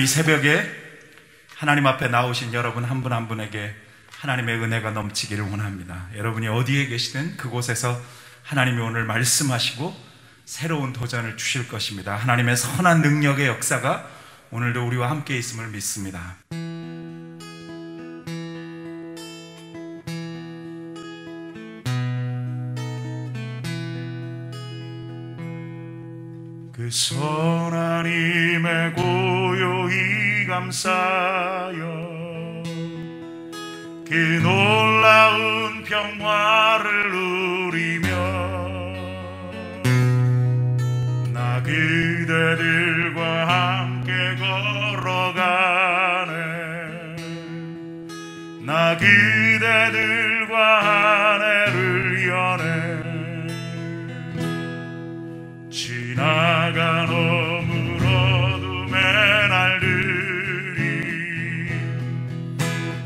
오늘 이 새벽에 하나님 앞에 나오신 여러분 한 분 한 분에게 하나님의 은혜가 넘치기를 원합니다. 여러분이 어디에 계시든 그곳에서 하나님이 오늘 말씀하시고 새로운 도전을 주실 것입니다. 하나님의 선한 능력의 역사가 오늘도 우리와 함께 있음을 믿습니다. 그 선한 힘에 고요히 감사여 그 놀라운 평화를 누리며 나 그대들과 함께 걸어가네. 나 그대들과 한 해를 여네. 지나간 어물 어둠의 날들이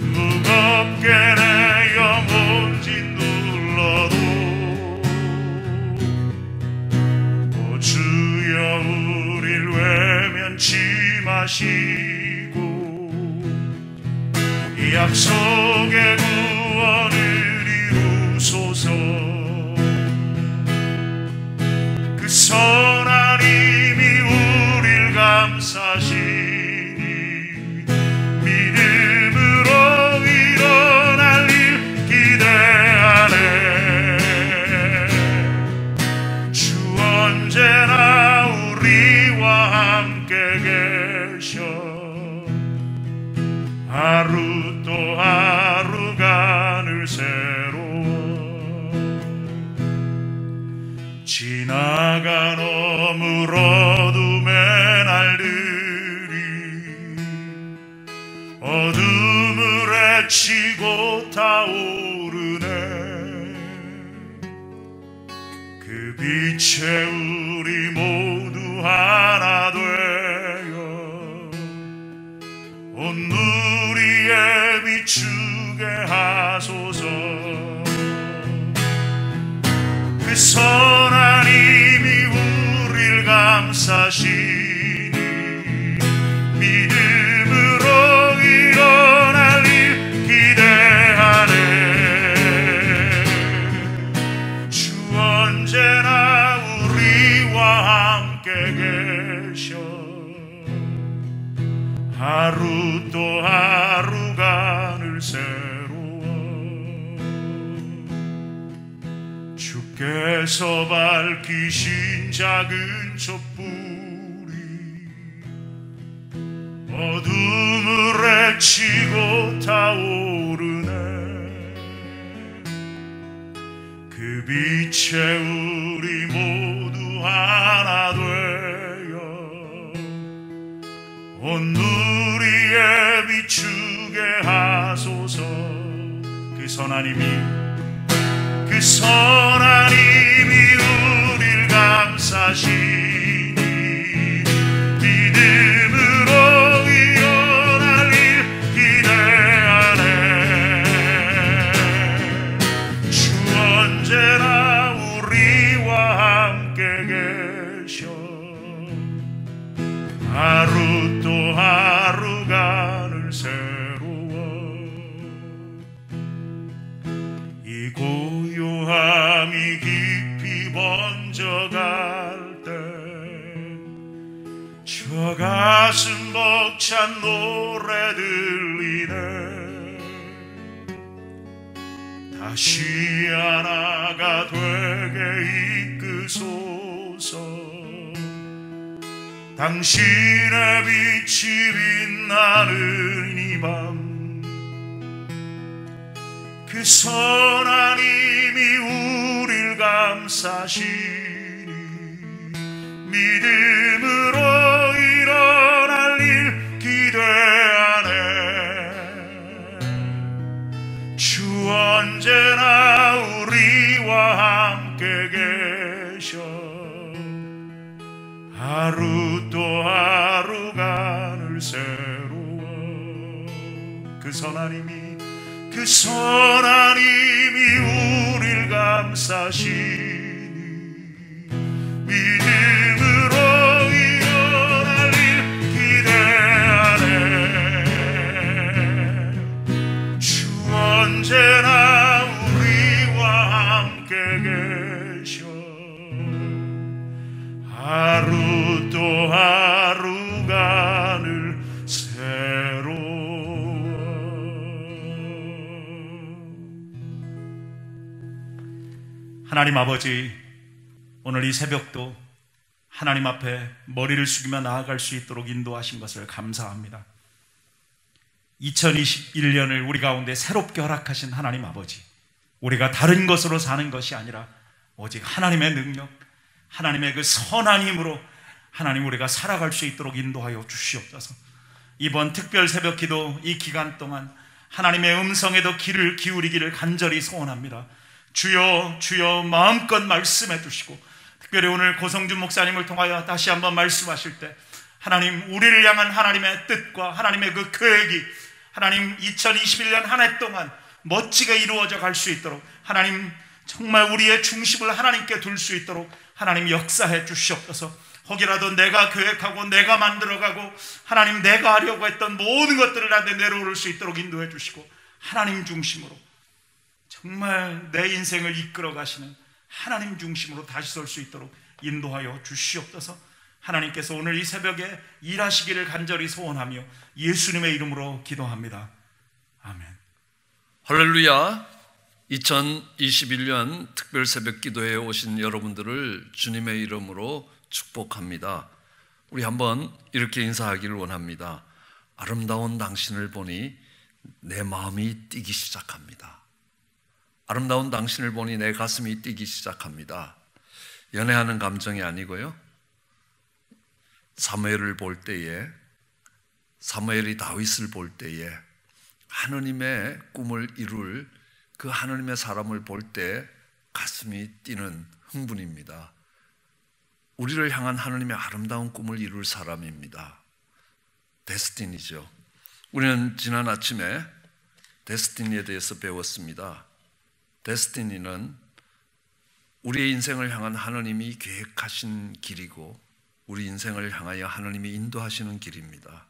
무겁게 내 영혼 짓눌러도 오 주여 우릴 외면치 마시고 이 약속의 구원을 이루소서. 그 선한 힘이 우릴 감싸시니 믿음으로 일어날 일 기대하네. 주 언제나 우리와 함께 계셔. 하루 또 하루가 늘 새로워. 지나간 어물 어둠의 날들이 어둠을 헤치고 타오르네. 그 빛에 우리 모두 하나 되어 온 누리에 비추게 하소서. 그 선한 힘이 우릴 감싸시니 믿음으로 일어날 일 기대하네. 주 언제나 우리와 함께 계셔. 하루 또 하루가 늘 새로워. 주께서 밝히신 작은 촛불이 어둠을 헤치고 타오르네. 그 빛에 우리 모두 하나 되어 온 누리에 비추게 하소서. 그 선한 힘이 우릴 감싸시니 믿음으로 일어날 일 기대하네. 주 언제나 우리와 함께 계셔. 하루 또 하루가 늘 새로워. 이 고요함이 깊이 번져갈 때 저 가슴 벅찬 노래 들리네. 다시 하나가 되게 이끄소서. 당신의 빛이 빛나는 이 밤 그 선한 힘이 우릴 감싸시니 믿음으로 일어날 일 기대하네. 주 언제나 우리와 함께 계셔. 하루 또 하루가 늘 새로워. 그 선한 힘이 우릴 감싸시니 믿음으로 일어날 일 기대하네. 함께 계셔. 하루 또 하루가 늘 새로워. 하나님 아버지, 오늘 이 새벽도 하나님 앞에 머리를 숙이며 나아갈 수 있도록 인도하신 것을 감사합니다. 2021년을 우리 가운데 새롭게 허락하신 하나님 아버지, 우리가 다른 것으로 사는 것이 아니라 오직 하나님의 능력, 하나님의 그 선한 힘으로 하나님 우리가 살아갈 수 있도록 인도하여 주시옵소서. 이번 특별 새벽 기도 이 기간 동안 하나님의 음성에도 귀를 기울이기를 간절히 소원합니다. 주여 주여 마음껏 말씀해 주시고, 특별히 오늘 고성준 목사님을 통하여 다시 한번 말씀하실 때 하나님, 우리를 향한 하나님의 뜻과 하나님의 그 계획이 하나님 2021년 한 해 동안 멋지게 이루어져 갈 수 있도록 하나님 정말 우리의 중심을 하나님께 둘 수 있도록 하나님 역사해 주시옵소서. 혹이라도 내가 계획하고 내가 만들어가고 하나님 내가 하려고 했던 모든 것들을 나한테 내려올 수 있도록 인도해 주시고, 하나님 중심으로 정말 내 인생을 이끌어 가시는 하나님 중심으로 다시 설 수 있도록 인도하여 주시옵소서. 하나님께서 오늘 이 새벽에 일하시기를 간절히 소원하며 예수님의 이름으로 기도합니다. 아멘. 할렐루야. 2021년 특별 새벽 기도에 오신 여러분들을 주님의 이름으로 축복합니다. 우리 한번 이렇게 인사하기를 원합니다. 아름다운 당신을 보니 내 마음이 뛰기 시작합니다. 아름다운 당신을 보니 내 가슴이 뛰기 시작합니다. 연애하는 감정이 아니고요, 사무엘을 볼 때에, 사무엘이 다윗을 볼 때에 하느님의 꿈을 이룰 그 하느님의 사람을 볼 때 가슴이 뛰는 흥분입니다. 우리를 향한 하느님의 아름다운 꿈을 이룰 사람입니다. 데스티니죠. 우리는 지난 아침에 데스티니에 대해서 배웠습니다. 데스티니는 우리의 인생을 향한 하느님이 계획하신 길이고 우리 인생을 향하여 하느님이 인도하시는 길입니다.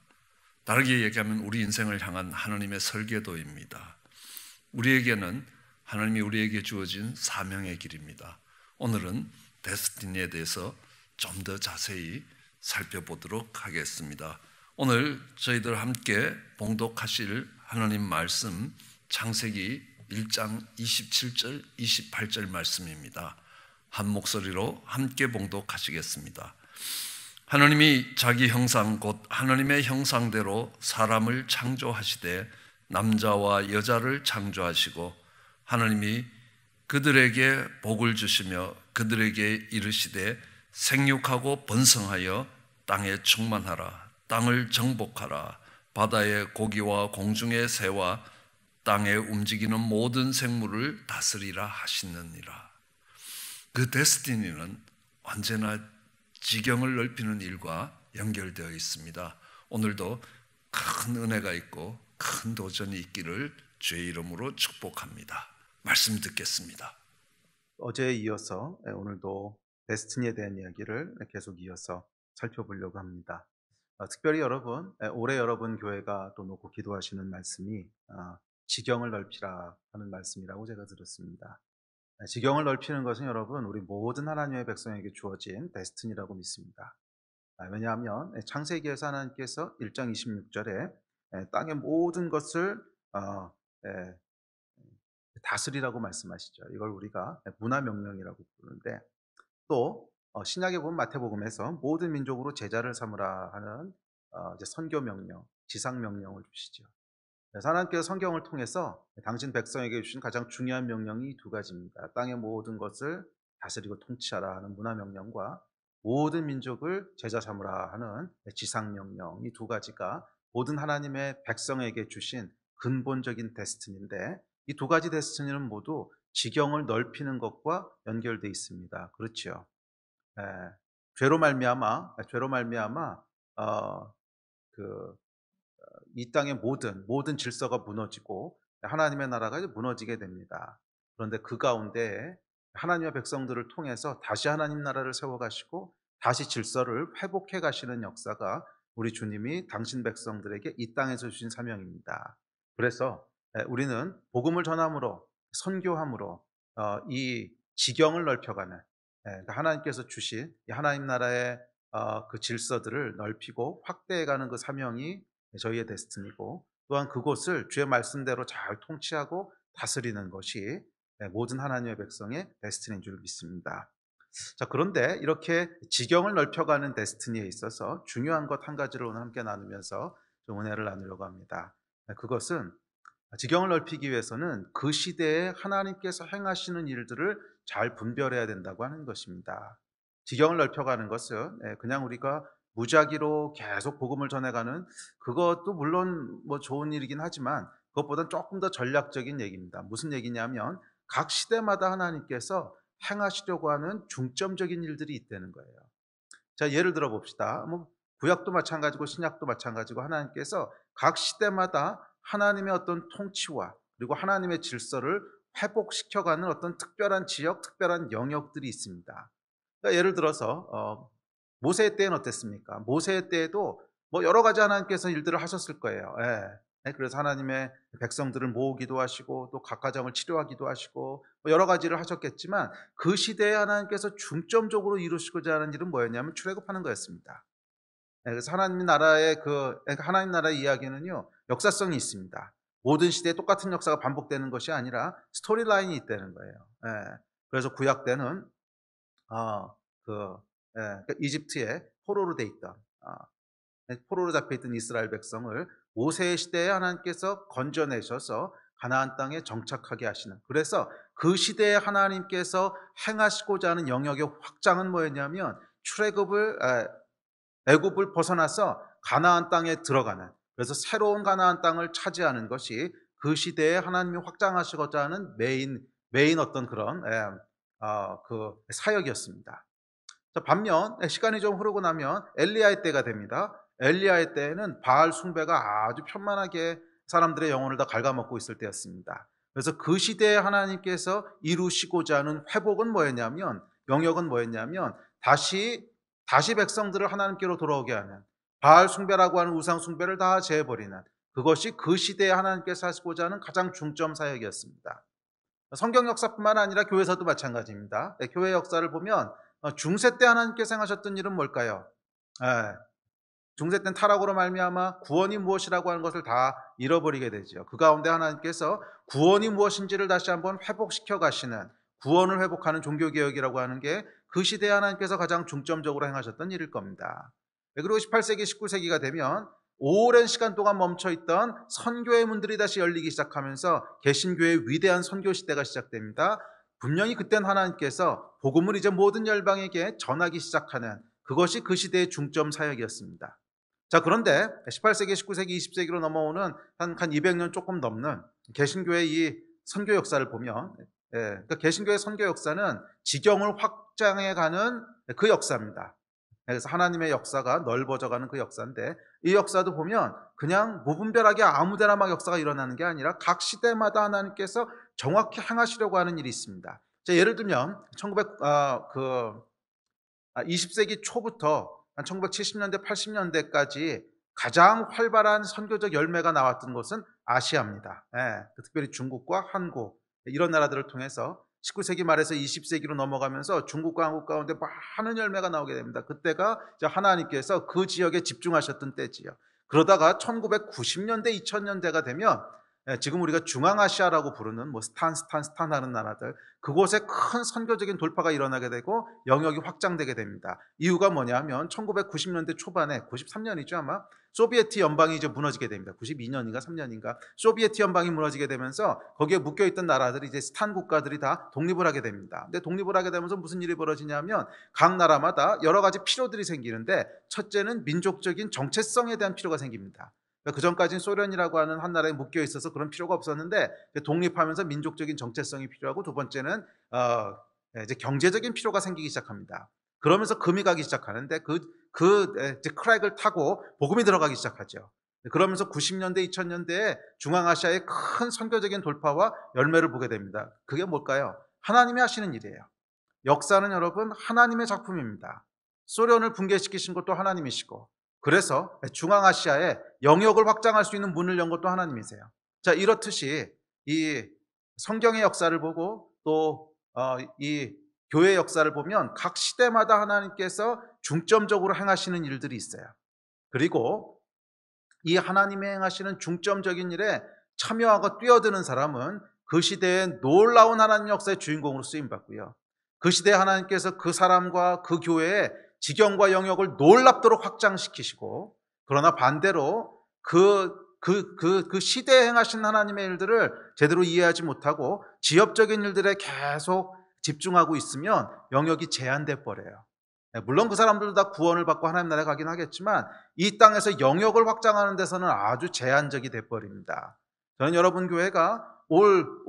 다르게 얘기하면 우리 인생을 향한 하느님의 설계도입니다. 우리에게는 하나님이 우리에게 주어진 사명의 길입니다. 오늘은 데스티니에 대해서 좀 더 자세히 살펴보도록 하겠습니다. 오늘 저희들 함께 봉독하실 하나님 말씀, 창세기 1장 27절, 28절 말씀입니다. 한 목소리로 함께 봉독하시겠습니다. 하나님이 자기 형상 곧 하나님의 형상대로 사람을 창조하시되 남자와 여자를 창조하시고 하나님이 그들에게 복을 주시며 그들에게 이르시되 생육하고 번성하여 땅에 충만하라. 땅을 정복하라. 바다의 고기와 공중의 새와 땅에 움직이는 모든 생물을 다스리라 하시느니라. 그 데스티니는 언제나 지경을 넓히는 일과 연결되어 있습니다. 오늘도 큰 은혜가 있고 큰 도전이 있기를 주의 이름으로 축복합니다. 말씀 듣겠습니다. 어제에 이어서 오늘도 데스티니에 대한 이야기를 계속 이어서 살펴보려고 합니다. 특별히 여러분, 올해 여러분 교회가 또 놓고 기도하시는 말씀이 지경을 넓히라 하는 말씀이라고 제가 들었습니다. 지경을 넓히는 것은 여러분, 우리 모든 하나님의 백성에게 주어진 데스티니라고 믿습니다. 왜냐하면 창세기에서 하나님께서 1장 26절에 땅의 모든 것을 다스리라고 말씀하시죠. 이걸 우리가 문화명령이라고 부르는데, 또 신약에 보면 마태복음에서 모든 민족으로 제자를 삼으라 하는 이제 선교명령, 지상명령을 주시죠. 그래서 하나님께서 성경을 통해서 당신 백성에게 주신 가장 중요한 명령이 두 가지입니다. 땅의 모든 것을 다스리고 통치하라 하는 문화명령과 모든 민족을 제자 삼으라 하는 지상명령, 이 두 가지가 모든 하나님의 백성에게 주신 근본적인 데스티니인데, 이 두 가지 데스티니는 모두 지경을 넓히는 것과 연결되어 있습니다. 그렇죠. 죄로 말미암아 이 땅의 모든 질서가 무너지고 하나님의 나라가 무너지게 됩니다. 그런데 그 가운데 하나님의 백성들을 통해서 다시 하나님 나라를 세워가시고 다시 질서를 회복해 가시는 역사가 우리 주님이 당신 백성들에게 이 땅에서 주신 사명입니다. 그래서 우리는 복음을 전함으로, 선교함으로 이 지경을 넓혀가는, 그러니까 하나님께서 주신 이 하나님 나라의 그 질서들을 넓히고 확대해가는 그 사명이 저희의 데스티니고, 또한 그곳을 주의 말씀대로 잘 통치하고 다스리는 것이 모든 하나님의 백성의 데스티니인 줄 믿습니다. 자, 그런데 이렇게 지경을 넓혀가는 데스티니에 있어서 중요한 것 한 가지를 오늘 함께 나누면서 좀 은혜를 나누려고 합니다. 그것은 지경을 넓히기 위해서는 그 시대에 하나님께서 행하시는 일들을 잘 분별해야 된다고 하는 것입니다. 지경을 넓혀가는 것은 그냥 우리가 무작위로 계속 복음을 전해가는, 그것도 물론 뭐 좋은 일이긴 하지만 그것보다는 조금 더 전략적인 얘기입니다. 무슨 얘기냐면 각 시대마다 하나님께서 행하시려고 하는 중점적인 일들이 있다는 거예요. 자, 예를 들어 봅시다. 뭐 구약도 마찬가지고 신약도 마찬가지고 하나님께서 각 시대마다 하나님의 어떤 통치와 그리고 하나님의 질서를 회복시켜가는 어떤 특별한 지역, 특별한 영역들이 있습니다. 그러니까 예를 들어서 모세 때는 어땠습니까? 모세 때에도 뭐 여러 가지 하나님께서 일들을 하셨을 거예요. 그래서 하나님의 백성들을 모으기도 하시고 또 각 가정을 치료하기도 하시고 뭐 여러 가지를 하셨겠지만, 그 시대에 하나님께서 중점적으로 이루시고자 하는 일은 뭐였냐면 출애굽하는 거였습니다. 그래서 하나님 나라의 하나님 나라의 이야기는요, 역사성이 있습니다. 모든 시대에 똑같은 역사가 반복되는 것이 아니라 스토리라인이 있다는 거예요. 그래서 구약 때는 이집트에 포로로 돼 있던, 포로로 잡혀있던 이스라엘 백성을 모세의 시대에 하나님께서 건져내셔서 가나안 땅에 정착하게 하시는, 그래서 그 시대에 하나님께서 행하시고자 하는 영역의 확장은 뭐였냐면 애굽을 벗어나서 가나안 땅에 들어가는, 그래서 새로운 가나안 땅을 차지하는 것이 그 시대에 하나님이 확장하시고자 하는 메인 어떤 그런 그 사역이었습니다. 자, 반면 시간이 좀 흐르고 나면 엘리야의 때가 됩니다. 엘리야의 때에는 바알 숭배가 아주 편만하게 사람들의 영혼을 다 갉아먹고 있을 때였습니다. 그래서 그 시대에 하나님께서 이루시고자 하는 회복은 뭐였냐면, 영역은 뭐였냐면 다시 백성들을 하나님께로 돌아오게 하는, 바알 숭배라고 하는 우상 숭배를 다 제해버리는, 그것이 그 시대에 하나님께서 하시고자 하는 가장 중점 사역이었습니다. 성경 역사뿐만 아니라 교회에서도 마찬가지입니다. 교회 역사를 보면 중세 때 하나님께서 행하셨던 일은 뭘까요? 중세 때는 타락으로 말미암아 구원이 무엇이라고 하는 것을 다 잃어버리게 되죠. 그 가운데 하나님께서 구원이 무엇인지를 다시 한번 회복시켜 가시는, 구원을 회복하는 종교개혁이라고 하는 게 그 시대에 하나님께서 가장 중점적으로 행하셨던 일일 겁니다. 그리고 18세기, 19세기가 되면 오랜 시간 동안 멈춰있던 선교의 문들이 다시 열리기 시작하면서 개신교의 위대한 선교 시대가 시작됩니다. 분명히 그땐 하나님께서 복음을 이제 모든 열방에게 전하기 시작하는, 그것이 그 시대의 중점 사역이었습니다. 자, 그런데 18세기, 19세기, 20세기로 넘어오는 한 200년 조금 넘는 개신교의 이 선교 역사를 보면, 그러니까 개신교의 선교 역사는 지경을 확장해가는 그 역사입니다. 그래서 하나님의 역사가 넓어져가는 그 역사인데, 이 역사도 보면 그냥 무분별하게 아무데나 막 역사가 일어나는 게 아니라 각 시대마다 하나님께서 정확히 행하시려고 하는 일이 있습니다. 자, 예를 들면 20세기 초부터 한 1970년대, 80년대까지 가장 활발한 선교적 열매가 나왔던 곳은 아시아입니다. 특별히 중국과 한국, 이런 나라들을 통해서 19세기 말에서 20세기로 넘어가면서 중국과 한국 가운데 많은 열매가 나오게 됩니다. 그때가 하나님께서 그 지역에 집중하셨던 때지요. 그러다가 1990년대, 2000년대가 되면 지금 우리가 중앙아시아라고 부르는 뭐 스탄 하는 나라들, 그곳에 큰 선교적인 돌파가 일어나게 되고 영역이 확장되게 됩니다. 이유가 뭐냐면 1990년대 초반에, 93년이죠 아마, 소비에트 연방이 이제 무너지게 됩니다. 92년인가 3년인가 소비에트 연방이 무너지게 되면서 거기에 묶여있던 나라들이 이제 스탄 국가들이 다 독립을 하게 됩니다. 근데 독립을 하게 되면서 무슨 일이 벌어지냐면 각 나라마다 여러 가지 필요들이 생기는데, 첫째는 민족적인 정체성에 대한 필요가 생깁니다. 그 전까지는 소련이라고 하는 한 나라에 묶여 있어서 그런 필요가 없었는데 독립하면서 민족적인 정체성이 필요하고, 두 번째는 이제 경제적인 필요가 생기기 시작합니다. 그러면서 금이 가기 시작하는데 이제 크랙을 타고 복음이 들어가기 시작하죠. 그러면서 90년대, 2000년대에 중앙아시아의 큰 선교적인 돌파와 열매를 보게 됩니다. 그게 뭘까요? 하나님이 하시는 일이에요. 역사는 여러분 하나님의 작품입니다. 소련을 붕괴시키신 것도 하나님이시고, 그래서 중앙아시아에 영역을 확장할 수 있는 문을 연 것도 하나님이세요. 자, 이렇듯이 이 성경의 역사를 보고 또 이 교회 역사를 보면 각 시대마다 하나님께서 중점적으로 행하시는 일들이 있어요. 그리고 이 하나님의 행하시는 중점적인 일에 참여하고 뛰어드는 사람은 그 시대의 놀라운 하나님 역사의 주인공으로 쓰임받고요. 그 시대에 하나님께서 그 사람과 그 교회의 지경과 영역을 놀랍도록 확장시키시고, 그러나 반대로 그 시대에 행하신 하나님의 일들을 제대로 이해하지 못하고 지엽적인 일들에 계속 집중하고 있으면 영역이 제한돼 버려요. 물론 그 사람들도 다 구원을 받고 하나님 나라에 가긴 하겠지만 이 땅에서 영역을 확장하는 데서는 아주 제한적이 돼버립니다. 저는 여러분 교회가 올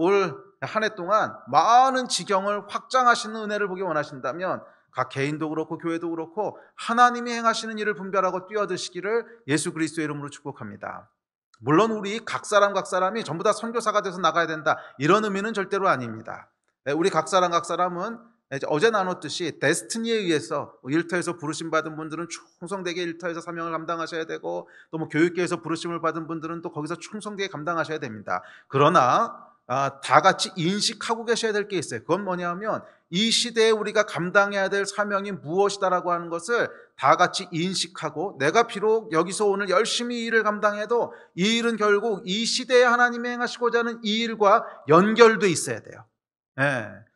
한 해 동안 많은 지경을 확장하시는 은혜를 보기 원하신다면 각 개인도 그렇고 교회도 그렇고 하나님이 행하시는 일을 분별하고 뛰어드시기를 예수 그리스도의 이름으로 축복합니다. 물론 우리 각 사람이 전부 다 선교사가 돼서 나가야 된다, 이런 의미는 절대로 아닙니다. 우리 각 사람은 어제 나눴듯이 데스티니에 의해서 일터에서 부르심 받은 분들은 충성되게 일터에서 사명을 감당하셔야 되고, 또 뭐 교육계에서 부르심을 받은 분들은 또 거기서 충성되게 감당하셔야 됩니다. 그러나 다 같이 인식하고 계셔야 될 게 있어요. 그건 뭐냐면 이 시대에 우리가 감당해야 될 사명이 무엇이다라고 하는 것을 다 같이 인식하고, 내가 비록 여기서 오늘 열심히 이 일을 감당해도 이 일은 결국 이 시대에 하나님이 행하시고자 하는 이 일과 연결돼 있어야 돼요.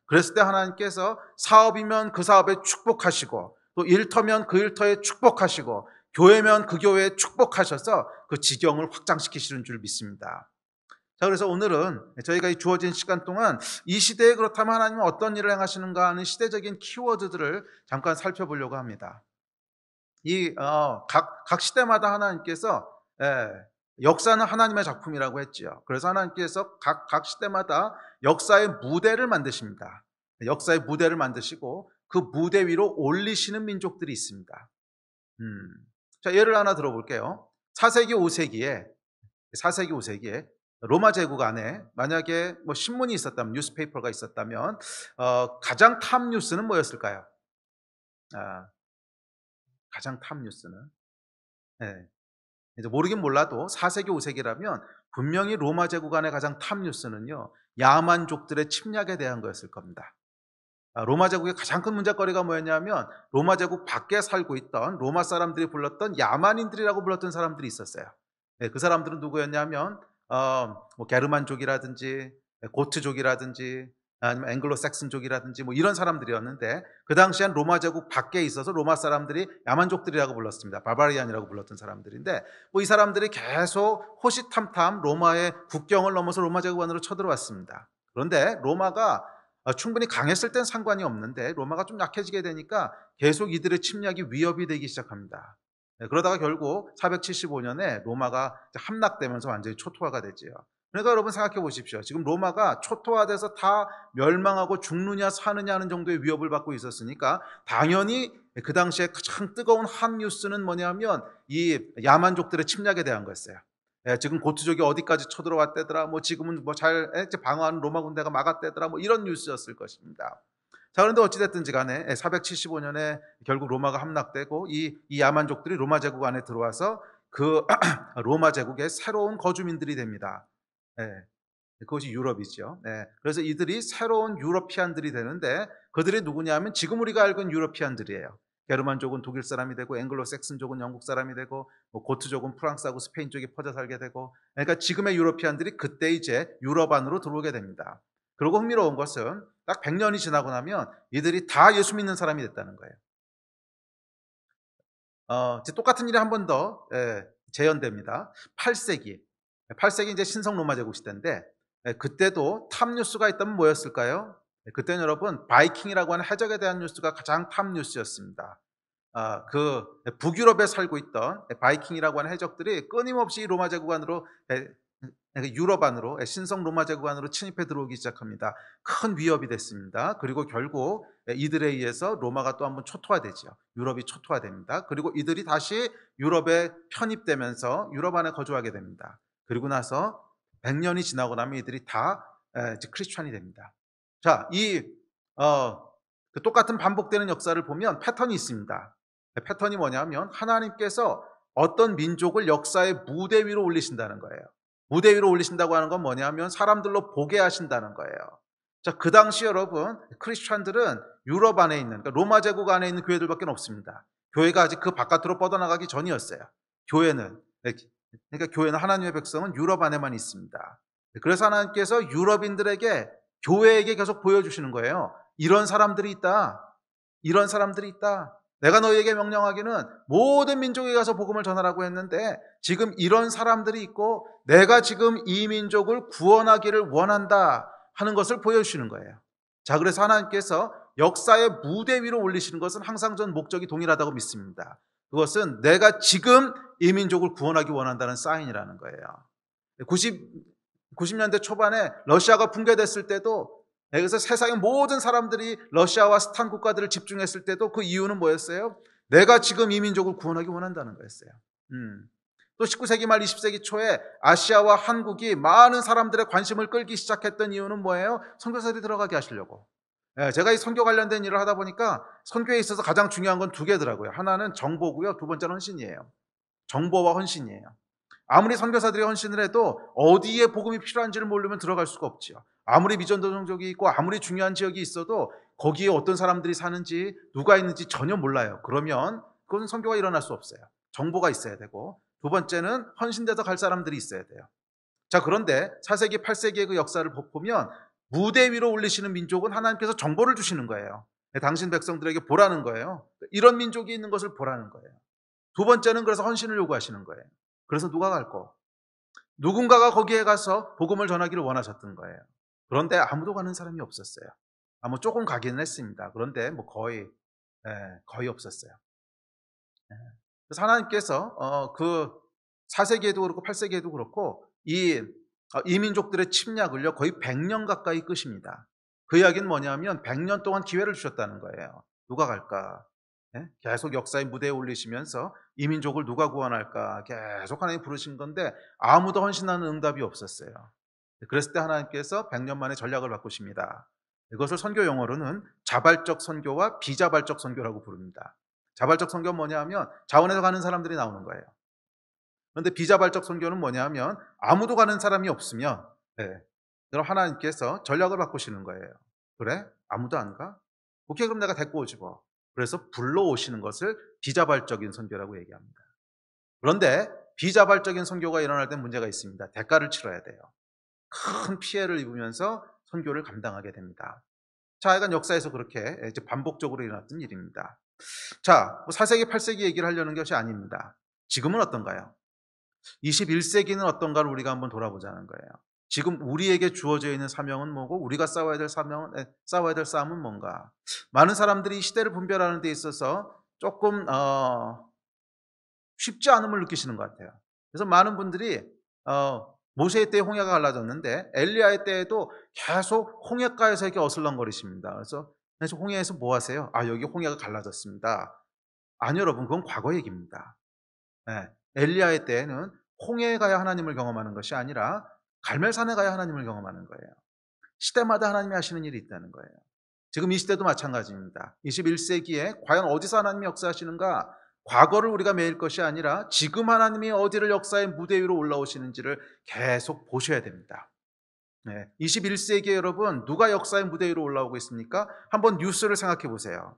그랬을 때 하나님께서 사업이면 그 사업에 축복하시고, 또 일터면 그 일터에 축복하시고, 교회면 그 교회에 축복하셔서 그 지경을 확장시키시는 줄 믿습니다. 자, 그래서 오늘은 저희가 이 주어진 시간 동안 이 시대에 그렇다면 하나님은 어떤 일을 행하시는가 하는 시대적인 키워드들을 잠깐 살펴보려고 합니다. 각 시대마다 하나님께서 역사는 하나님의 작품이라고 했지요. 그래서 하나님께서 각 시대마다 역사의 무대를 만드십니다. 역사의 무대를 만드시고 그 무대 위로 올리시는 민족들이 있습니다. 자, 예를 하나 들어볼게요. 4세기 5세기에 로마 제국 안에 만약에 뭐 신문이 있었다면, 뉴스페이퍼가 있었다면 가장 탑 뉴스는 뭐였을까요? 가장 탑 뉴스는 이제 모르긴 몰라도 4세기 5세기라면 분명히 로마 제국 안의 가장 탑 뉴스는요, 야만족들의 침략에 대한 거였을 겁니다. 로마 제국의 가장 큰 문제거리가 뭐였냐면 로마 제국 밖에 살고 있던 로마 사람들이 불렀던 야만인들이라고 불렀던 사람들이 있었어요. 그 사람들은 누구였냐면 뭐 게르만족이라든지 고트족이라든지 아니면 앵글로색슨족이라든지 뭐 이런 사람들이었는데, 그 당시엔 로마 제국 밖에 있어서 로마 사람들이 야만족들이라고 불렀습니다. 바바리안이라고 불렀던 사람들인데, 뭐 이 사람들이 계속 호시탐탐 로마의 국경을 넘어서 로마 제국 안으로 쳐들어왔습니다. 그런데 로마가 충분히 강했을 땐 상관이 없는데 로마가 좀 약해지게 되니까 계속 이들의 침략이 위협이 되기 시작합니다. 그러다가 결국 475년에 로마가 함락되면서 완전히 초토화가 되지요. 그러니까 여러분 생각해 보십시오. 지금 로마가 초토화돼서 다 멸망하고 죽느냐 사느냐 하는 정도의 위협을 받고 있었으니까 당연히 그 당시에 가장 뜨거운 핫 뉴스는 뭐냐면 이 야만족들의 침략에 대한 거였어요. 지금 고트족이 어디까지 쳐들어왔대더라, 뭐 지금은 뭐 잘 방어하는 로마 군대가 막았대더라, 뭐 이런 뉴스였을 것입니다. 자, 그런데 어찌됐든지 간에 475년에 결국 로마가 함락되고 이 야만족들이 로마 제국 안에 들어와서 그 로마 제국의 새로운 거주민들이 됩니다. 그것이 유럽이죠. 그래서 이들이 새로운 유러피안들이 되는데, 그들이 누구냐면 지금 우리가 알고 있는 유러피안들이에요. 게르만족은 독일 사람이 되고, 앵글로색슨족은 영국 사람이 되고, 뭐 고트족은 프랑스하고 스페인 쪽에 퍼져 살게 되고, 그러니까 지금의 유러피안들이 그때 이제 유럽 안으로 들어오게 됩니다. 그리고 흥미로운 것은 딱 100년이 지나고 나면 이들이 다 예수 믿는 사람이 됐다는 거예요. 똑같은 일이 한 번 더 재현됩니다. 8세기 이제 신성 로마 제국 시대인데, 그때도 탑 뉴스가 있다면 뭐였을까요? 그때는 여러분 바이킹이라고 하는 해적에 대한 뉴스가 가장 탑 뉴스였습니다. 그 북유럽에 살고 있던 바이킹이라고 하는 해적들이 끊임없이 로마 제국 안으로, 유럽 안으로, 신성 로마 제국 안으로 침입해 들어오기 시작합니다. 큰 위협이 됐습니다. 그리고 결국 이들에 의해서 로마가 또 한번 초토화되죠. 유럽이 초토화됩니다. 그리고 이들이 다시 유럽에 편입되면서 유럽 안에 거주하게 됩니다. 그리고 나서 100년이 지나고 나면 이들이 다 크리스찬이 됩니다. 자, 그 똑같은 반복되는 역사를 보면 패턴이 있습니다. 패턴이 뭐냐면 하나님께서 어떤 민족을 역사의 무대 위로 올리신다는 거예요. 무대 위로 올리신다고 하는 건 뭐냐면 사람들로 보게 하신다는 거예요. 자, 그 당시 여러분 크리스찬들은 유럽 안에 있는, 그러니까 로마 제국 안에 있는 교회들밖에 없습니다. 교회가 아직 그 바깥으로 뻗어나가기 전이었어요. 교회는, 그러니까 교회는 하나님의 백성은 유럽 안에만 있습니다. 그래서 하나님께서 유럽인들에게, 교회에게 계속 보여주시는 거예요. 이런 사람들이 있다. 이런 사람들이 있다. 내가 너희에게 명령하기는 모든 민족에 가서 복음을 전하라고 했는데 지금 이런 사람들이 있고 내가 지금 이 민족을 구원하기를 원한다 하는 것을 보여주시는 거예요. 자, 그래서 하나님께서 역사의 무대 위로 올리시는 것은 항상 전 목적이 동일하다고 믿습니다. 그것은 내가 지금 이 민족을 구원하기 원한다는 사인이라는 거예요. 90년대 초반에 러시아가 붕괴됐을 때도, 그래서 세상의 모든 사람들이 러시아와 스탄 국가들을 집중했을 때도 그 이유는 뭐였어요? 내가 지금 이 민족을 구원하기 원한다는 거였어요. 또 19세기 말 20세기 초에 아시아와 한국이 많은 사람들의 관심을 끌기 시작했던 이유는 뭐예요? 선교사들이 들어가게 하시려고. 제가 이 선교 관련된 일을 하다 보니까 선교에 있어서 가장 중요한 건 두 개더라고요. 하나는 정보고요. 두 번째는 헌신이에요. 정보와 헌신이에요. 아무리 선교사들이 헌신을 해도 어디에 복음이 필요한지를 모르면 들어갈 수가 없지요. 아무리 미전도 종족이 있고 아무리 중요한 지역이 있어도 거기에 어떤 사람들이 사는지 누가 있는지 전혀 몰라요. 그러면 그건 선교가 일어날 수 없어요. 정보가 있어야 되고, 두 번째는 헌신돼서 갈 사람들이 있어야 돼요. 자, 그런데 4세기 8세기의 그 역사를 보면 무대 위로 올리시는 민족은 하나님께서 정보를 주시는 거예요. 당신 백성들에게 보라는 거예요. 이런 민족이 있는 것을 보라는 거예요. 두 번째는 그래서 헌신을 요구하시는 거예요. 그래서 누가 갈고? 누군가가 거기에 가서 복음을 전하기를 원하셨던 거예요. 그런데 아무도 가는 사람이 없었어요. 뭐 조금 가기는 했습니다. 그런데 뭐 거의 없었어요. 그래서 하나님께서 그 4세기에도 그렇고 8세기에도 그렇고 이 민족들의 침략을요 거의 100년 가까이 끄십니다. 그 이야기는 뭐냐면 100년 동안 기회를 주셨다는 거예요. 누가 갈까? 계속 역사의 무대에 올리시면서 이 민족을 누가 구원할까 계속 하나님 부르신 건데 아무도 헌신하는 응답이 없었어요. 그랬을 때 하나님께서 100년 만에 전략을 바꾸십니다. 이것을 선교 용어로는 자발적 선교와 비자발적 선교라고 부릅니다. 자발적 선교는 뭐냐 하면 자원해서 가는 사람들이 나오는 거예요. 그런데 비자발적 선교는 뭐냐 하면 아무도 가는 사람이 없으면 그럼 하나님께서 전략을 바꾸시는 거예요. 그래? 아무도 안 가? 오케이, 그럼 내가 데리고 오지 뭐. 그래서 불러오시는 것을 비자발적인 선교라고 얘기합니다. 그런데 비자발적인 선교가 일어날 때 문제가 있습니다. 대가를 치러야 돼요. 큰 피해를 입으면서 선교를 감당하게 됩니다. 자, 하여간 역사에서 그렇게 이제 반복적으로 일어났던 일입니다. 자, 4세기, 8세기 얘기를 하려는 것이 아닙니다. 지금은 어떤가요? 21세기는 어떤가를 우리가 한번 돌아보자는 거예요. 지금 우리에게 주어져 있는 사명은 뭐고 우리가 싸워야 될 싸움은 뭔가? 많은 사람들이 이 시대를 분별하는 데 있어서 조금 쉽지 않음을 느끼시는 것 같아요. 그래서 많은 분들이 모세의 때에 홍해가 갈라졌는데 엘리야의 때에도 계속 홍해가에서 이렇게 어슬렁거리십니다. 그래서 홍해에서 뭐 하세요? 여기 홍해가 갈라졌습니다. 아니요, 여러분, 그건 과거 얘기입니다. 엘리야의 때에는 홍해에 가야 하나님을 경험하는 것이 아니라 갈멜산에 가야 하나님을 경험하는 거예요. 시대마다 하나님이 하시는 일이 있다는 거예요. 지금 이 시대도 마찬가지입니다. 21세기에 과연 어디서 하나님이 역사하시는가? 과거를 우리가 매일 것이 아니라 지금 하나님이 어디를 역사의 무대 위로 올라오시는지를 계속 보셔야 됩니다. 21세기에 여러분 누가 역사의 무대 위로 올라오고 있습니까? 한번 뉴스를 생각해 보세요.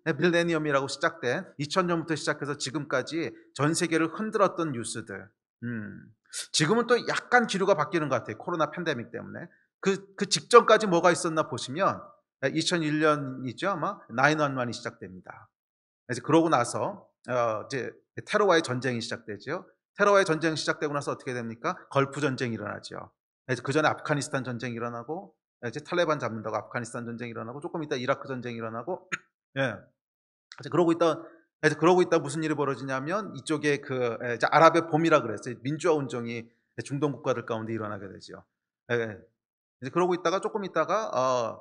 밀레니엄이라고 시작된 2000년부터 시작해서 지금까지 전 세계를 흔들었던 뉴스들. 지금은 또 약간 기류가 바뀌는 것 같아요. 코로나 팬데믹 때문에. 그 직전까지 뭐가 있었나 보시면 2001년이죠. 아마 9/11이 시작됩니다. 그래서 그러고 나서 이제 테러와의 전쟁이 시작되죠. 테러와의 전쟁이 시작되고 나서 어떻게 됩니까? 걸프 전쟁이 일어나죠. 그 전에 아프가니스탄 전쟁이 일어나고 이제 탈레반 잡는다고 아프가니스탄 전쟁이 일어나고 조금 있다 이라크 전쟁이 일어나고 그러고 있다 무슨 일이 벌어지냐면 이쪽에 이제 아랍의 봄이라 그랬어요. 민주화 운동이 중동 국가들 가운데 일어나게 되죠. 이제 그러고 있다가 조금 있다가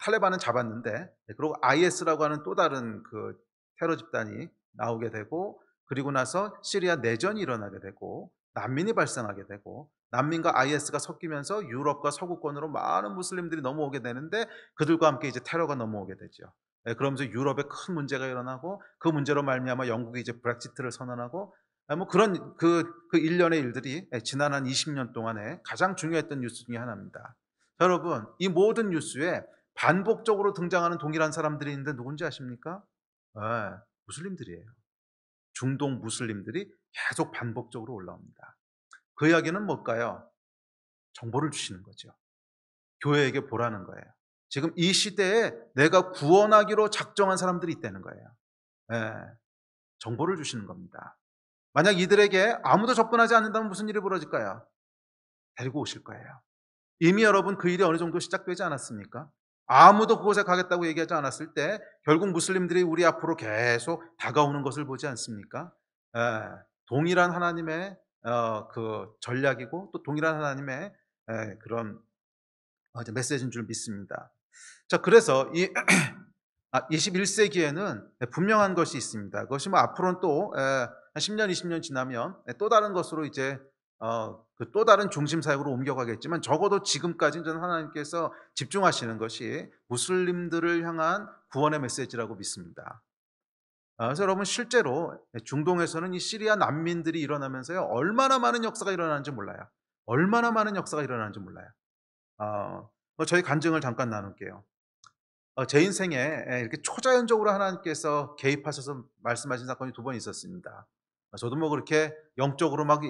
탈레반은 잡았는데 그리고 IS라고 하는 또 다른 그 테러 집단이 나오게 되고 그리고 나서 시리아 내전이 일어나게 되고 난민이 발생하게 되고 난민과 IS가 섞이면서 유럽과 서구권으로 많은 무슬림들이 넘어오게 되는데 그들과 함께 이제 테러가 넘어오게 되죠. 그러면서 유럽에 큰 문제가 일어나고 그 문제로 말미암아 영국이 이제 브렉시트를 선언하고 뭐 그런 일련의 일들이 지난 한 20년 동안에 가장 중요했던 뉴스 중에 하나입니다. 자, 여러분, 이 모든 뉴스에 반복적으로 등장하는 동일한 사람들이 있는데 누군지 아십니까? 네, 무슬림들이에요. 중동 무슬림들이 계속 반복적으로 올라옵니다. 그 이야기는 뭘까요? 정보를 주시는 거죠. 교회에게 보라는 거예요. 지금 이 시대에 내가 구원하기로 작정한 사람들이 있다는 거예요. 네, 정보를 주시는 겁니다. 만약 이들에게 아무도 접근하지 않는다면 무슨 일이 벌어질까요? 데리고 오실 거예요. 이미 여러분 그 일이 어느 정도 시작되지 않았습니까? 아무도 그곳에 가겠다고 얘기하지 않았을 때 결국 무슬림들이 우리 앞으로 계속 다가오는 것을 보지 않습니까? 동일한 하나님의 그 전략이고 또 동일한 하나님의 그런 메시지인 줄 믿습니다. 자, 그래서 이 21세기에는 분명한 것이 있습니다. 그것이 뭐 앞으로는 또 10년, 20년 지나면 또 다른 것으로 이제 또 다른 중심 사역으로 옮겨가겠지만 적어도 지금까지는 저는 하나님께서 집중하시는 것이 무슬림들을 향한 구원의 메시지라고 믿습니다. 그래서 여러분 실제로 중동에서는 이 시리아 난민들이 일어나면서요 얼마나 많은 역사가 일어나는지 몰라요. 얼마나 많은 역사가 일어나는지 몰라요. 저희 간증을 잠깐 나눌게요. 제 인생에 이렇게 초자연적으로 하나님께서 개입하셔서 말씀하신 사건이 2번 있었습니다. 저도 뭐 그렇게 영적으로 막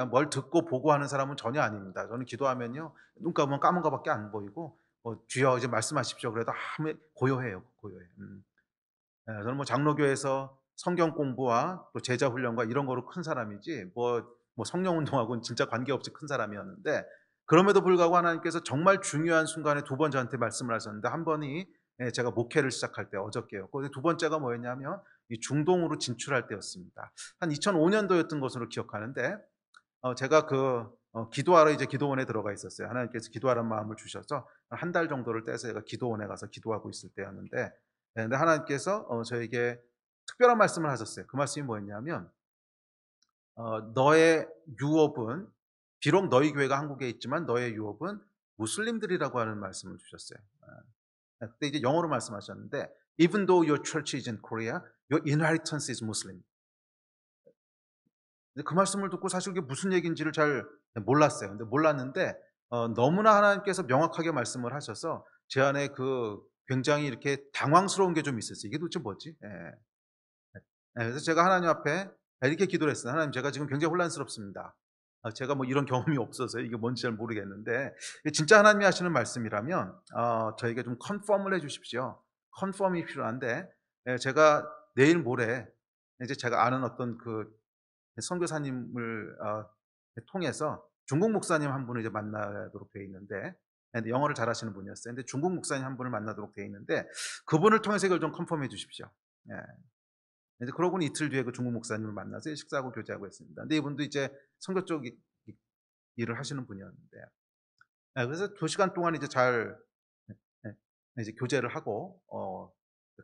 뭘 듣고 보고 하는 사람은 전혀 아닙니다. 저는 기도하면요 눈 감으면 까만 거밖에 안 보이고 주여 이제 말씀하십시오 그래도 고요해요. 고요해. 저는 뭐 장로교에서 성경 공부와 또 제자 훈련과 이런 거로 큰 사람이지 뭐 성령 운동하고는 진짜 관계없이 큰 사람이었는데 그럼에도 불구하고 하나님께서 정말 중요한 순간에 2번 저한테 말씀을 하셨는데 한 번이 제가 목회를 시작할 때 어저께였고 2번째가 뭐였냐면 이 중동으로 진출할 때였습니다. 한 2005년도였던 것으로 기억하는데 제가 기도하러 이제 기도원에 들어가 있었어요. 하나님께서 기도하라는 마음을 주셔서 한 달 정도를 떼서 제가 기도원에 가서 기도하고 있을 때였는데 근데 하나님께서 저에게 특별한 말씀을 하셨어요. 그 말씀이 뭐였냐면 너의 유업은 비록 너희 교회가 한국에 있지만 너의 유업은 무슬림들이라고 하는 말씀을 주셨어요. 그때 이제 영어로 말씀하셨는데 Even though your church is in Korea, your inheritance is Muslim. 그 말씀을 듣고 사실 그게 무슨 얘기인지를 잘 몰랐어요. 근데 몰랐는데 너무나 하나님께서 명확하게 말씀을 하셔서 제 안에 굉장히 이렇게 당황스러운 게 좀 있었어요. 이게 도대체 뭐지? 그래서 제가 하나님 앞에 이렇게 기도를 했어요. 하나님, 제가 지금 굉장히 혼란스럽습니다. 제가 뭐 이런 경험이 없어서 이게 뭔지 잘 모르겠는데 진짜 하나님이 하시는 말씀이라면 저에게 좀 컨펌을 해주십시오. 컨펌이 필요한데 제가 내일 모레 이제 제가 아는 어떤 선교사님을 통해서 중국 목사님 한 분을 이제 만나도록 되어 있는데 영어를 잘하시는 분이었어요. 근데 중국 목사님 한 분을 만나도록 되어 있는데 그분을 통해서 이걸 좀 컨펌해 주십시오. 이제 그러고는 이틀 뒤에 그 중국 목사님을 만나서 식사하고 교제하고 했습니다. 근데 이분도 이제 선교 쪽 일을 하시는 분이었는데 그래서 2시간 동안 이제 잘 이제 교제를 하고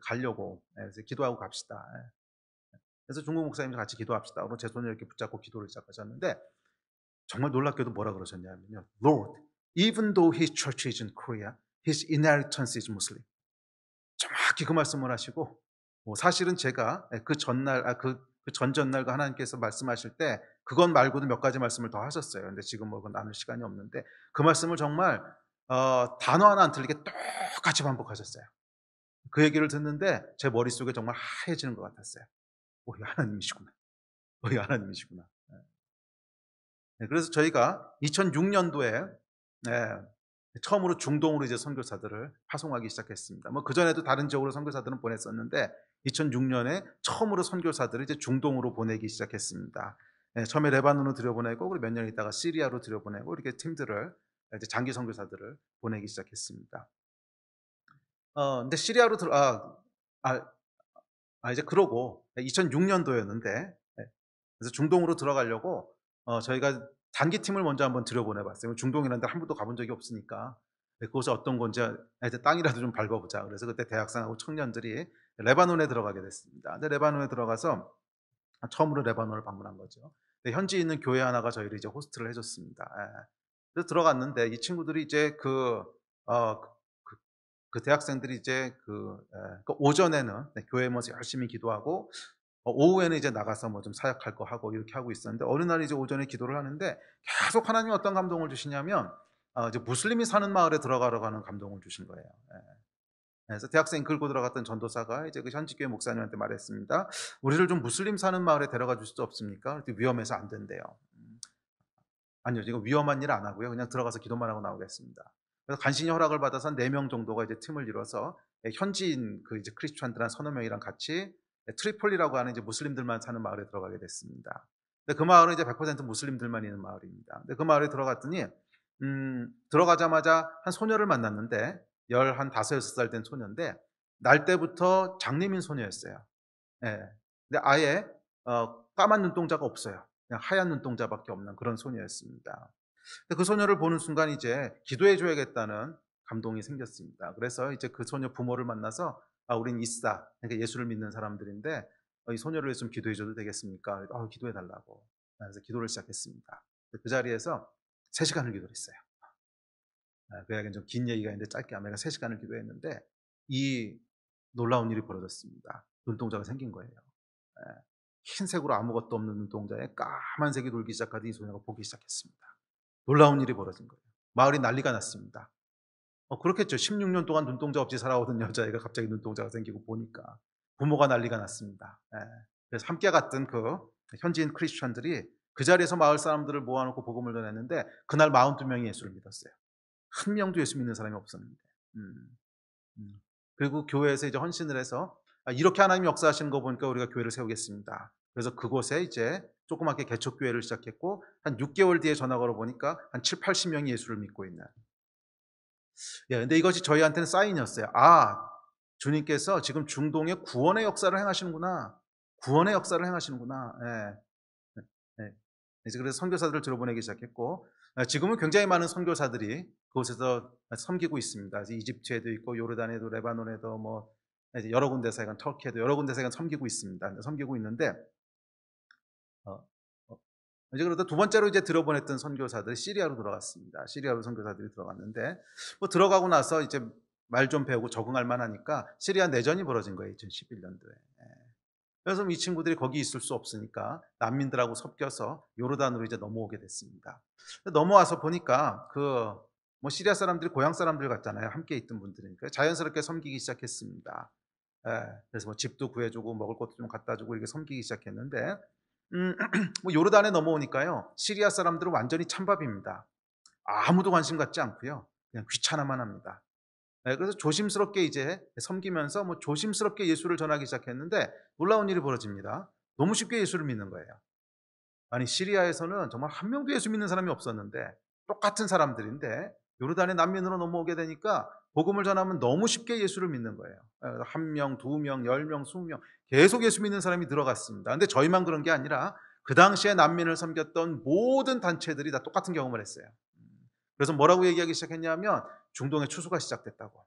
가려고 그래서 기도하고 갑시다. 그래서 중국 목사님과 같이 기도합시다. 그럼 제 손을 이렇게 붙잡고 기도를 시작하셨는데 정말 놀랍게도 뭐라 그러셨냐면요. Lord, even though his church is in Korea, his inheritance is Muslim. 정확히 그 말씀을 하시고 사실은 제가 그 전날, 그 전전날과 하나님께서 말씀하실 때 그건 말고도 몇 가지 말씀을 더 하셨어요. 근데 지금 뭐 그건 나눌 시간이 없는데 그 말씀을 정말 단어 하나 안 틀리게 똑같이 반복하셨어요. 그 얘기를 듣는데 제 머릿속에 정말 하얘지는 것 같았어요. 이거 하나님이시구나. 이거 하나님이시구나. 그래서 저희가 2006년도에 처음으로 중동으로 이제 선교사들을 파송하기 시작했습니다. 뭐 그전에도 다른 지역으로 선교사들은 보냈었는데 2006년에 처음으로 선교사들을 이제 중동으로 보내기 시작했습니다. 처음에 레바논으로 들여보내고 그리고 몇 년 있다가 시리아로 들여보내고 이렇게 팀들을 이제 장기 선교사들을 보내기 시작했습니다. 근데 시리아로 이제 그러고 2006년도였는데 그래서 중동으로 들어가려고 저희가 단기팀을 먼저 한번 들여보내봤어요. 중동이라는 데 한 번도 가본 적이 없으니까 그곳이 어떤 건지 땅이라도 좀 밟아보자. 그래서 그때 대학생하고 청년들이 레바논에 들어가게 됐습니다. 근데 레바논에 들어가서 처음으로 레바논을 방문한 거죠. 현지에 있는 교회 하나가 저희를 이제 호스트를 해줬습니다. 그래서 들어갔는데 이 친구들이 이제 그 대학생들이 이제 오전에는 교회에 모여서 열심히 기도하고 오후에는 이제 나가서 뭐 좀 사역할 거 하고 이렇게 하고 있었는데, 어느 날 이제 오전에 기도를 하는데 계속 하나님이 어떤 감동을 주시냐면 이제 무슬림이 사는 마을에 들어가라고 하는 감동을 주신 거예요. 그래서 대학생 끌고 들어갔던 전도사가 이제 그 현지교회 목사님한테 말했습니다. 우리를 좀 무슬림 사는 마을에 데려가 줄 수 없습니까? 그랬더니 위험해서 안 된대요. 아니요, 지금 위험한 일 안 하고요. 그냥 들어가서 기도만 하고 나오겠습니다. 그래서 간신히 허락을 받아서 한 4명 정도가 이제 팀을 이뤄서 현지인 그 이제 크리스천들 한 서너 명이랑 같이 트리폴리라고 하는 이제 무슬림들만 사는 마을에 들어가게 됐습니다. 근데 그 마을은 이제 100% 무슬림들만 있는 마을입니다. 근데 그 마을에 들어갔더니 들어가자마자 한 소녀를 만났는데 15, 6살 된 소녀인데 날 때부터 장님인 소녀였어요. 예. 근데 아예 까만 눈동자가 없어요. 그냥 하얀 눈동자밖에 없는 그런 소녀였습니다. 그 소녀를 보는 순간 이제 기도해 줘야겠다는 감동이 생겼습니다. 그래서 이제 그 소녀 부모를 만나서 우린 이싸, 그러니까 예수를 믿는 사람들인데 이 소녀를 위해서 좀 기도해 줘도 되겠습니까? 기도해 달라고. 그래서 기도를 시작했습니다. 그 자리에서 3시간을 기도했어요. 그 이야기는 좀 긴 얘기가 있는데 짧게 하면 3시간을 기도했는데 이 놀라운 일이 벌어졌습니다. 눈동자가 생긴 거예요. 흰색으로 아무것도 없는 눈동자에 까만색이 돌기 시작하더니 이 소녀가 보기 시작했습니다. 놀라운 일이 벌어진 거예요. 마을이 난리가 났습니다. 그렇겠죠. 16년 동안 눈동자 없이 살아오던 여자애가 갑자기 눈동자가 생기고 보니까 부모가 난리가 났습니다. 그래서 함께 갔던 그 현지인 크리스천들이 그 자리에서 마을 사람들을 모아놓고 복음을 전했는데 그날 42명이 예수를 믿었어요. 한 명도 예수 믿는 사람이 없었는데. 그리고 교회에서 이제 헌신을 해서 이렇게 하나님이 역사하시는 거 보니까 우리가 교회를 세우겠습니다. 그래서 그곳에 이제 조그맣게 개척교회를 시작했고 한 6개월 뒤에 전화 걸어보니까 한 7, 80명이 예수를 믿고 있는. 근데 이것이 저희한테는 사인이었어요. 주님께서 지금 중동에 구원의 역사를 행하시는구나. 구원의 역사를 행하시는구나. 그래서 선교사들을 들어보내기 시작했고 지금은 굉장히 많은 선교사들이 그곳에서 섬기고 있습니다. 이집트에도 있고 요르단에도 레바논에도 뭐 여러 군데서 약간 터키에도 여러 군데서 약간 섬기고 있습니다. 섬기고 있는데 이제 그러다 두 번째로 이제 들어보냈던 선교사들이 시리아로 들어갔습니다. 시리아로 선교사들이 들어갔는데 들어가고 나서 이제 말 좀 배우고 적응할 만하니까 시리아 내전이 벌어진 거예요. 2011년도에. 그래서 이 친구들이 거기 있을 수 없으니까 난민들하고 섞여서 요르단으로 이제 넘어오게 됐습니다. 넘어와서 보니까 뭐 시리아 사람들이 고향 사람들 같잖아요. 함께 있던 분들이니까 자연스럽게 섬기기 시작했습니다. 그래서 뭐 집도 구해주고 먹을 것도 좀 갖다 주고 이렇게 섬기기 시작했는데 뭐 요르단에 넘어오니까요. 시리아 사람들은 완전히 찬밥입니다. 아무도 관심 갖지 않고요. 그냥 귀찮아만 합니다. 그래서 조심스럽게 이제 섬기면서 뭐 조심스럽게 예수를 전하기 시작했는데 놀라운 일이 벌어집니다. 너무 쉽게 예수를 믿는 거예요. 아니 시리아에서는 정말 한 명도 예수 믿는 사람이 없었는데 똑같은 사람들인데 요르단의 난민으로 넘어오게 되니까 복음을 전하면 너무 쉽게 예수를 믿는 거예요. 1명, 2명, 10명, 20명 계속 예수 믿는 사람이 들어갔습니다. 근데 저희만 그런 게 아니라 그 당시에 난민을 섬겼던 모든 단체들이 다 똑같은 경험을 했어요. 그래서 뭐라고 얘기하기 시작했냐면 중동의 추수가 시작됐다고.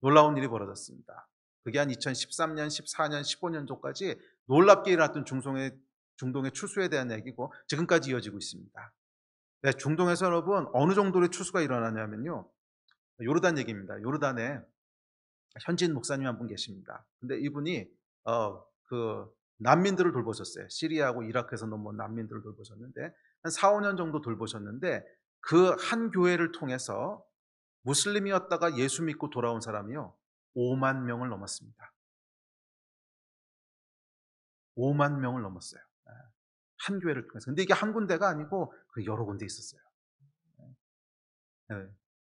놀라운 일이 벌어졌습니다. 그게 한 2013년, 14년, 15년도까지 놀랍게 일어났던 중동의 추수에 대한 얘기고 지금까지 이어지고 있습니다. 중동에서 여러분 어느 정도의 추수가 일어나냐면요. 요르단 얘기입니다. 요르단에 현지인 목사님 한 분 계십니다. 근데 이분이 그 난민들을 돌보셨어요. 시리아하고 이라크에서 넘어온 난민들을 돌보셨는데 한 4, 5년 정도 돌보셨는데 그 한 교회를 통해서 무슬림이었다가 예수 믿고 돌아온 사람이요 5만 명을 넘었습니다. 5만 명을 넘었어요. 한 교회를 통해서. 근데 이게 한 군데가 아니고 여러 군데 있었어요.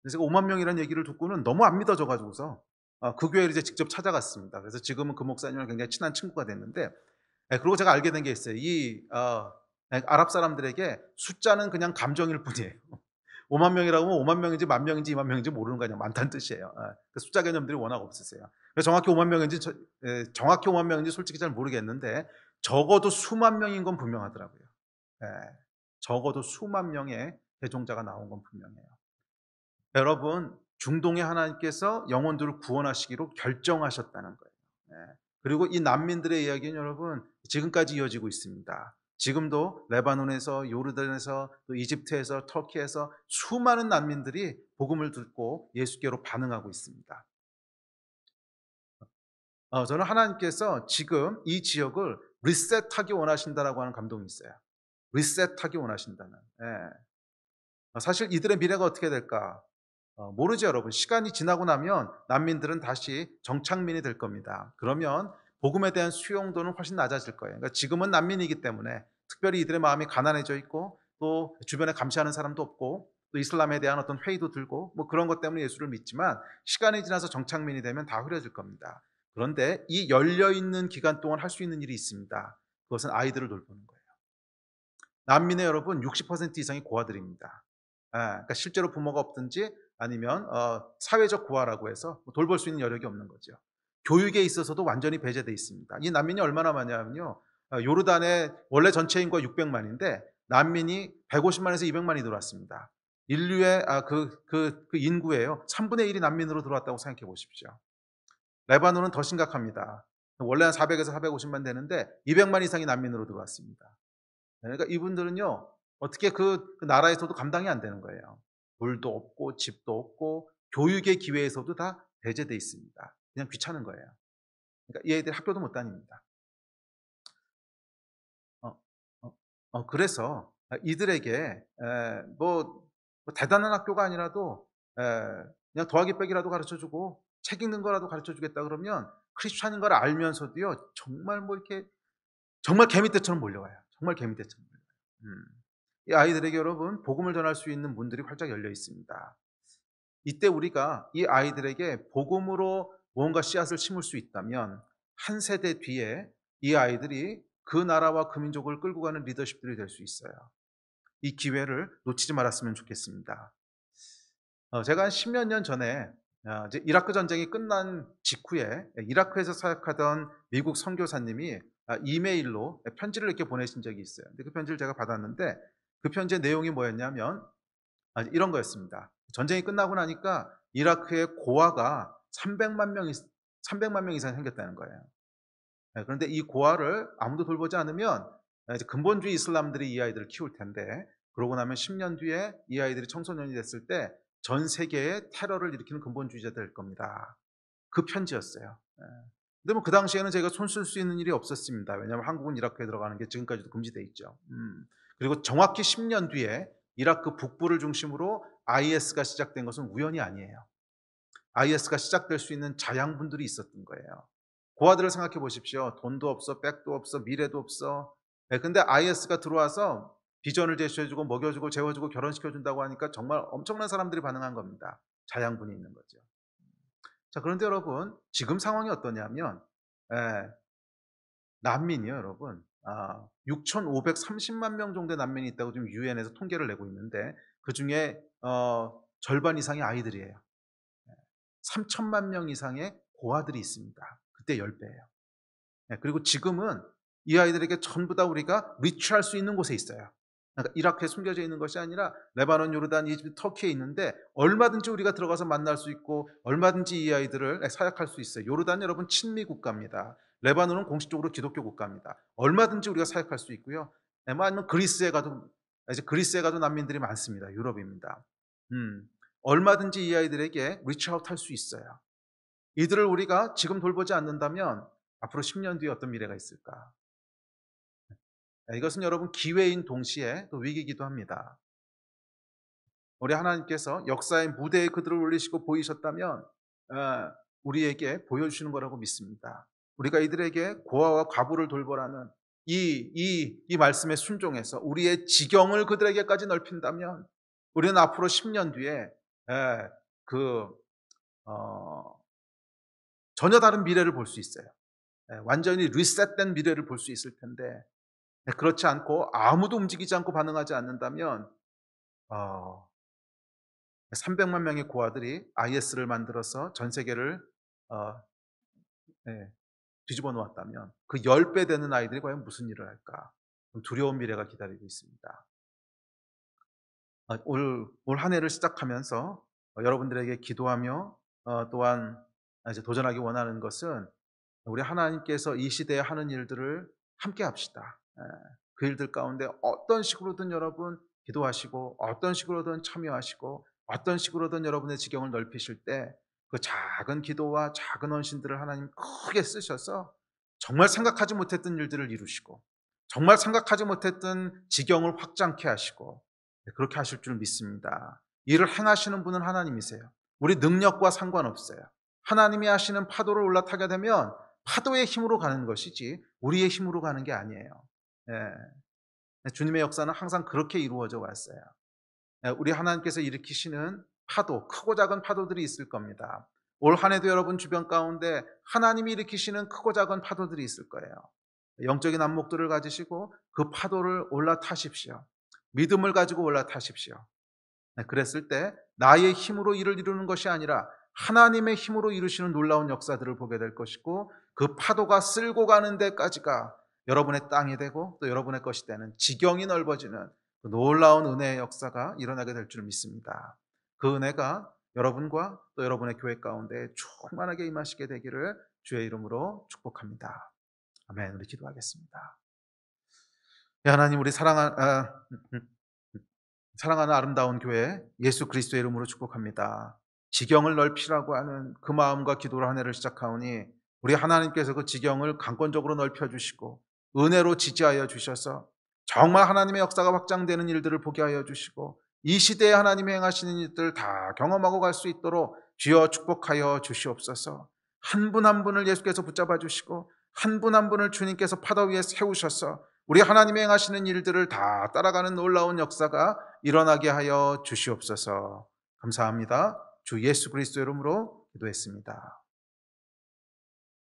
그래서 5만 명이라는 얘기를 듣고는 너무 안 믿어져가지고서 그 교회를 이제 직접 찾아갔습니다. 그래서 지금은 그 목사님이랑 굉장히 친한 친구가 됐는데, 그리고 제가 알게 된 게 있어요. 이 아랍 사람들에게 숫자는 그냥 감정일 뿐이에요. 5만 명이라고 하면 5만 명인지 1만 명인지 2만 명인지 모르는 거 그냥 많다는 뜻이에요. 그 숫자 개념들이 워낙 없으세요. 그래서 정확히 5만 명인지 솔직히 잘 모르겠는데 적어도 수만 명인 건 분명하더라고요. 적어도 수만 명의 대종자가 나온 건 분명해요. 여러분 중동의 하나님께서 영혼들을 구원하시기로 결정하셨다는 거예요. 그리고 이 난민들의 이야기는 여러분 지금까지 이어지고 있습니다. 지금도 레바논에서 요르단에서 또 이집트에서 터키에서 수많은 난민들이 복음을 듣고 예수께로 반응하고 있습니다. 저는 하나님께서 지금 이 지역을 리셋하기 원하신다라고 하는 감동이 있어요. 리셋하기 원하신다는. 사실 이들의 미래가 어떻게 될까? 모르죠, 여러분. 시간이 지나고 나면 난민들은 다시 정착민이 될 겁니다. 그러면 복음에 대한 수용도는 훨씬 낮아질 거예요. 그러니까 지금은 난민이기 때문에 특별히 이들의 마음이 가난해져 있고 또 주변에 감시하는 사람도 없고 또 이슬람에 대한 어떤 회의도 들고 뭐 그런 것 때문에 예수를 믿지만 시간이 지나서 정착민이 되면 다 흐려질 겁니다. 그런데 이 열려있는 기간 동안 할 수 있는 일이 있습니다. 그것은 아이들을 돌보는 거예요. 난민의 여러분 60% 이상이 고아들입니다. 그러니까 실제로 부모가 없든지 아니면 사회적 고아라고 해서 돌볼 수 있는 여력이 없는 거죠. 교육에 있어서도 완전히 배제되어 있습니다. 이 난민이 얼마나 많냐면요. 요르단의 원래 전체 인구가 600만인데 난민이 150만에서 200만이 들어왔습니다. 인류의 그 인구예요. 3분의 1이 난민으로 들어왔다고 생각해 보십시오. 레바논은 더 심각합니다. 원래 한 400에서 450만 되는데 200만 이상이 난민으로 들어왔습니다. 그러니까 이분들은요, 어떻게 그 나라에서도 감당이 안 되는 거예요. 물도 없고, 집도 없고, 교육의 기회에서도 다 배제되어 있습니다. 그냥 귀찮은 거예요. 그러니까 이 애들 학교도 못 다닙니다. 그래서 이들에게 뭐 대단한 학교가 아니라도 그냥 더하기 빼기라도 가르쳐주고 책 읽는 거라도 가르쳐주겠다 그러면 크리스찬인 걸 알면서도요, 정말 뭐 이렇게 정말 개미떼처럼 몰려와요. 정말 개미떼처럼 몰려와요. 이 아이들에게 여러분 복음을 전할 수 있는 문들이 활짝 열려 있습니다. 이때 우리가 이 아이들에게 복음으로 무언가 씨앗을 심을 수 있다면 한 세대 뒤에 이 아이들이 그 나라와 그 민족을 끌고 가는 리더십들이 될 수 있어요. 이 기회를 놓치지 말았으면 좋겠습니다. 제가 한 10몇 년 전에 이제 이라크 전쟁이 끝난 직후에 이라크에서 사역하던 미국 선교사님이 이메일로 편지를 이렇게 보내신 적이 있어요. 근데 그 편지를 제가 받았는데 그 편지의 내용이 뭐였냐면 이런 거였습니다. 전쟁이 끝나고 나니까 이라크의 고아가 300만 명 이상 생겼다는 거예요. 그런데 이 고아를 아무도 돌보지 않으면 이제 근본주의 이슬람들이 이 아이들을 키울 텐데 그러고 나면 10년 뒤에 이 아이들이 청소년이 됐을 때 전 세계에 테러를 일으키는 근본주의자 될 겁니다. 그 편지였어요. 근데 뭐 그 당시에는 제가 손 쓸 수 있는 일이 없었습니다. 왜냐하면 한국은 이라크에 들어가는 게 지금까지도 금지되어 있죠. 그리고 정확히 10년 뒤에 이라크 북부를 중심으로 IS가 시작된 것은 우연이 아니에요. IS가 시작될 수 있는 자양분들이 있었던 거예요. 고아들을 생각해 보십시오. 돈도 없어, 백도 없어, 미래도 없어. 근데 IS가 들어와서 비전을 제시해주고 먹여주고 재워주고 결혼시켜준다고 하니까 정말 엄청난 사람들이 반응한 겁니다. 자양분이 있는 거죠. 자, 그런데 여러분 지금 상황이 어떠냐면 난민이요, 여러분. 6,530만 명 정도의 난민이 있다고 지금 유엔에서 통계를 내고 있는데 그 중에 절반 이상이 아이들이에요. 3천만 명 이상의 고아들이 있습니다. 그때 10배예요. 그리고 지금은 이 아이들에게 전부 다 우리가 리치할 수 있는 곳에 있어요. 그러니까 이라크에 숨겨져 있는 것이 아니라 레바논, 요르단, 이집트, 터키에 있는데 얼마든지 우리가 들어가서 만날 수 있고 얼마든지 이 아이들을 사역할 수 있어요. 요르단 여러분 친미 국가입니다. 레바논은 공식적으로 기독교 국가입니다. 얼마든지 우리가 사역할 수 있고요. 아니면 그리스에 가도 난민들이 많습니다. 유럽입니다. 얼마든지 이 아이들에게 리치아웃 할 수 있어요. 이들을 우리가 지금 돌보지 않는다면 앞으로 10년 뒤에 어떤 미래가 있을까? 이것은 여러분 기회인 동시에 또 위기이기도 합니다. 우리 하나님께서 역사의 무대에 그들을 올리시고 보이셨다면 우리에게 보여주시는 거라고 믿습니다. 우리가 이들에게 고아와 과부를 돌보라는 이 말씀에 순종해서 우리의 지경을 그들에게까지 넓힌다면 우리는 앞으로 10년 뒤에 전혀 다른 미래를 볼 수 있어요. 완전히 리셋된 미래를 볼 수 있을 텐데 그렇지 않고 아무도 움직이지 않고 반응하지 않는다면 300만 명의 고아들이 IS를 만들어서 전 세계를 뒤집어 놓았다면 그 10배 되는 아이들이 과연 무슨 일을 할까? 두려운 미래가 기다리고 있습니다. 올 한 해를 시작하면서 여러분들에게 기도하며 또한 이제 도전하기 원하는 것은 우리 하나님께서 이 시대에 하는 일들을 함께 합시다. 그 일들 가운데 어떤 식으로든 여러분 기도하시고 어떤 식으로든 참여하시고 어떤 식으로든 여러분의 지경을 넓히실 때 그 작은 기도와 작은 헌신들을 하나님 크게 쓰셔서 정말 생각하지 못했던 일들을 이루시고 정말 생각하지 못했던 지경을 확장케 하시고 그렇게 하실 줄 믿습니다. 이를 행하시는 분은 하나님이세요. 우리 능력과 상관없어요. 하나님이 하시는 파도를 올라타게 되면 파도의 힘으로 가는 것이지 우리의 힘으로 가는 게 아니에요. 주님의 역사는 항상 그렇게 이루어져 왔어요. 우리 하나님께서 일으키시는 파도, 크고 작은 파도들이 있을 겁니다. 올 한 해도 여러분 주변 가운데 하나님이 일으키시는 크고 작은 파도들이 있을 거예요. 영적인 안목들을 가지시고 그 파도를 올라타십시오. 믿음을 가지고 올라타십시오. 그랬을 때 나의 힘으로 일을 이루는 것이 아니라 하나님의 힘으로 이루시는 놀라운 역사들을 보게 될 것이고 그 파도가 쓸고 가는 데까지가 여러분의 땅이 되고 또 여러분의 것이 되는 지경이 넓어지는 그 놀라운 은혜의 역사가 일어나게 될 줄 믿습니다. 그 은혜가 여러분과 또 여러분의 교회 가운데 충만하게 임하시게 되기를 주의 이름으로 축복합니다. 아멘. 우리 기도하겠습니다. 하나님, 우리 사랑하는 아름다운 교회 예수 그리스도의 이름으로 축복합니다. 지경을 넓히라고 하는 그 마음과 기도로 한 해를 시작하오니 우리 하나님께서 그 지경을 강권적으로 넓혀주시고 은혜로 지지하여 주셔서 정말 하나님의 역사가 확장되는 일들을 보게 하여 주시고 이 시대에 하나님이 행하시는 일들 다 경험하고 갈 수 있도록 주여 축복하여 주시옵소서. 한 분 한 분을 예수께서 붙잡아 주시고 한 분 한 분을 주님께서 파도 위에 세우셔서 우리 하나님이 행하시는 일들을 다 따라가는 놀라운 역사가 일어나게 하여 주시옵소서. 감사합니다. 주 예수 그리스도 이름으로 기도했습니다.